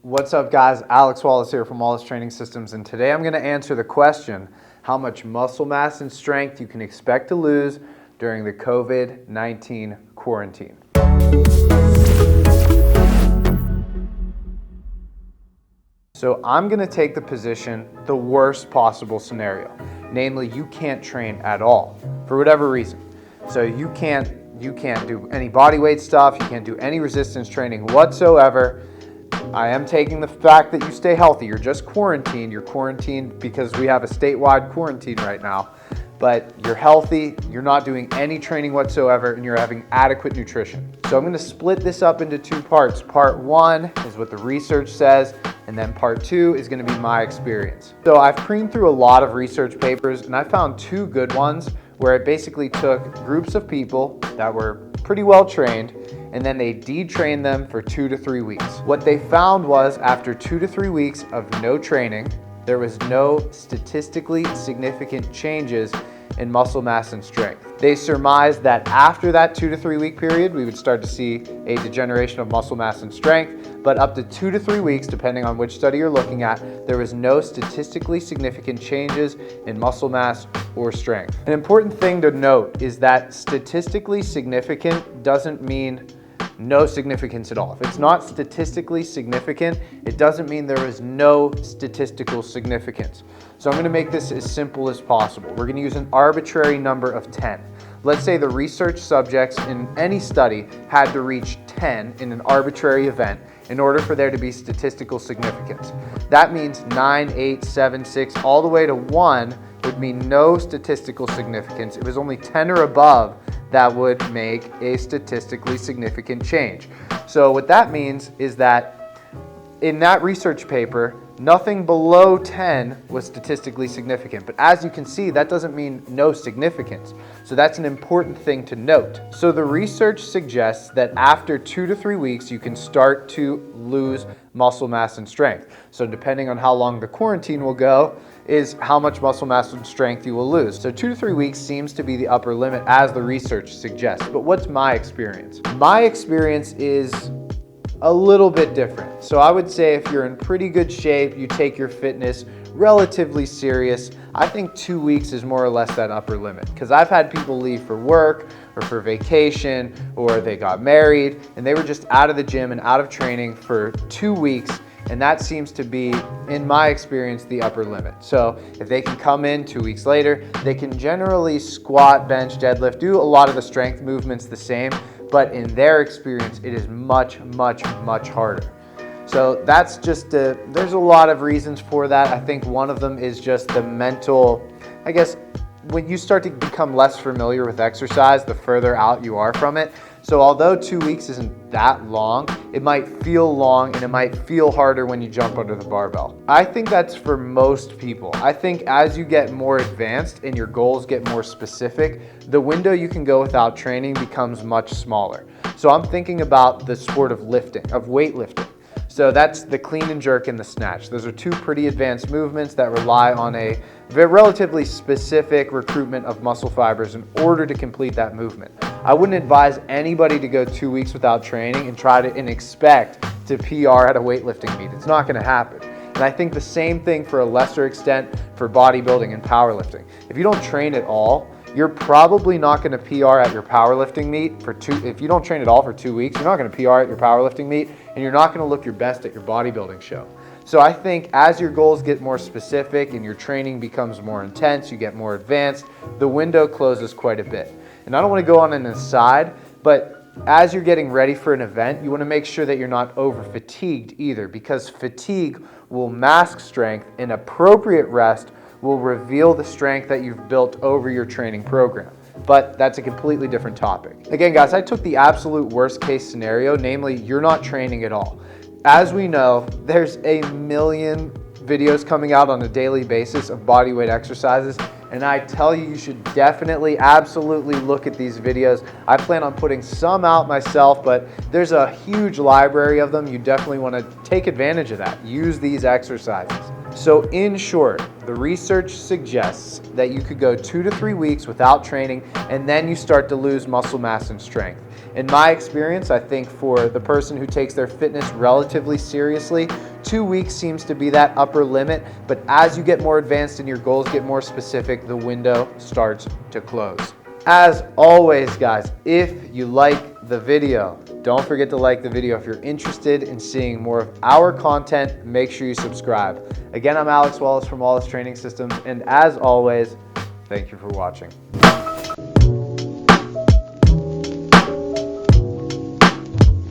What's up, guys? Alex Wallace here from Wallace Training Systems, and today I'm going to answer the question, how much muscle mass and strength you can expect to lose during the COVID-19 quarantine. So I'm going to take the position, the worst possible scenario, namely you can't train at all for whatever reason. So you can't do any body weight stuff, you can't do any resistance training whatsoever. I am taking the fact that you stay healthy. You're just quarantined. You're quarantined because we have a statewide quarantine right now. But you're healthy, you're not doing any training whatsoever, and you're having adequate nutrition. So I'm going to split this up into two parts. Part one is what the research says, and then part two is going to be my experience. So I've creamed through a lot of research papers, and I found two good ones where it basically took groups of people that were pretty well trained, and then they detrained them for 2 to 3 weeks. What they found was after 2 to 3 weeks of no training, there was no statistically significant changes in muscle mass and strength. They surmised that after that 2 to 3 week period, we would start to see a degeneration of muscle mass and strength, but up to 2 to 3 weeks, depending on which study you're looking at, there was no statistically significant changes in muscle mass or strength. An important thing to note is that statistically significant doesn't mean no significance at all. If it's not statistically significant, it doesn't mean there is no statistical significance. So I'm going to make this as simple as possible. We're going to use an arbitrary number of 10. Let's say the research subjects in any study had to reach 10 in an arbitrary event in order for there to be statistical significance. That means 9, 8, 7, 6, all the way to 1 would mean no statistical significance. It was only 10 or above that would make a statistically significant change. So what that means is that in that research paper, nothing below 10 was statistically significant. But as you can see, that doesn't mean no significance. So that's an important thing to note. So the research suggests that after 2 to 3 weeks, you can start to lose muscle mass and strength. So depending on how long the quarantine will go, is how much muscle mass and strength you will lose. So 2 to 3 weeks seems to be the upper limit as the research suggests. But what's my experience? My experience is a little bit different. So I would say if you're in pretty good shape, you take your fitness relatively serious, I think 2 weeks is more or less that upper limit. Because I've had people leave for work or for vacation, or they got married and they were just out of the gym and out of training for 2 weeks. And that seems to be, in my experience, the upper limit. So if they can come in 2 weeks later, they can generally squat, bench, deadlift, do a lot of the strength movements the same, but in their experience, it is much, much, much harder. So that's just, there's a lot of reasons for that. I think one of them is just the mental, I guess, when you start to become less familiar with exercise, the further out you are from it. So although 2 weeks isn't that long, it might feel long and it might feel harder when you jump under the barbell. I think that's for most people. I think as you get more advanced and your goals get more specific, the window you can go without training becomes much smaller. So I'm thinking about the sport of lifting, of weightlifting. So that's the clean and jerk and the snatch. Those are two pretty advanced movements that rely on a relatively specific recruitment of muscle fibers in order to complete that movement. I wouldn't advise anybody to go 2 weeks without training and expect to PR at a weightlifting meet. It's not going to happen. And I think the same thing for a lesser extent for bodybuilding and powerlifting. If you don't train at all, you're probably not going to PR at your powerlifting meet if you don't train at all for 2 weeks, you're not going to PR at your powerlifting meet, and you're not going to look your best at your bodybuilding show. So I think as your goals get more specific and your training becomes more intense, you get more advanced, the window closes quite a bit. And I don't want to go on an aside, but as you're getting ready for an event, you want to make sure that you're not over fatigued either, because fatigue will mask strength and appropriate rest will reveal the strength that you've built over your training program. But that's a completely different topic. Again, guys, I took the absolute worst case scenario, namely you're not training at all. As we know, there's a million videos coming out on a daily basis of bodyweight exercises, and I tell you, you should definitely, absolutely look at these videos. I plan on putting some out myself, but there's a huge library of them. You definitely want to take advantage of that. Use these exercises. So in short, the research suggests that you could go 2 to 3 weeks without training, and then you start to lose muscle mass and strength. In my experience, I think for the person who takes their fitness relatively seriously, 2 weeks seems to be that upper limit, but as you get more advanced and your goals get more specific, the window starts to close. As always, guys, if you like the video, don't forget to like the video. If you're interested in seeing more of our content, make sure you subscribe. Again, I'm Alex Wallace from Wallace Training Systems, and as always, thank you for watching.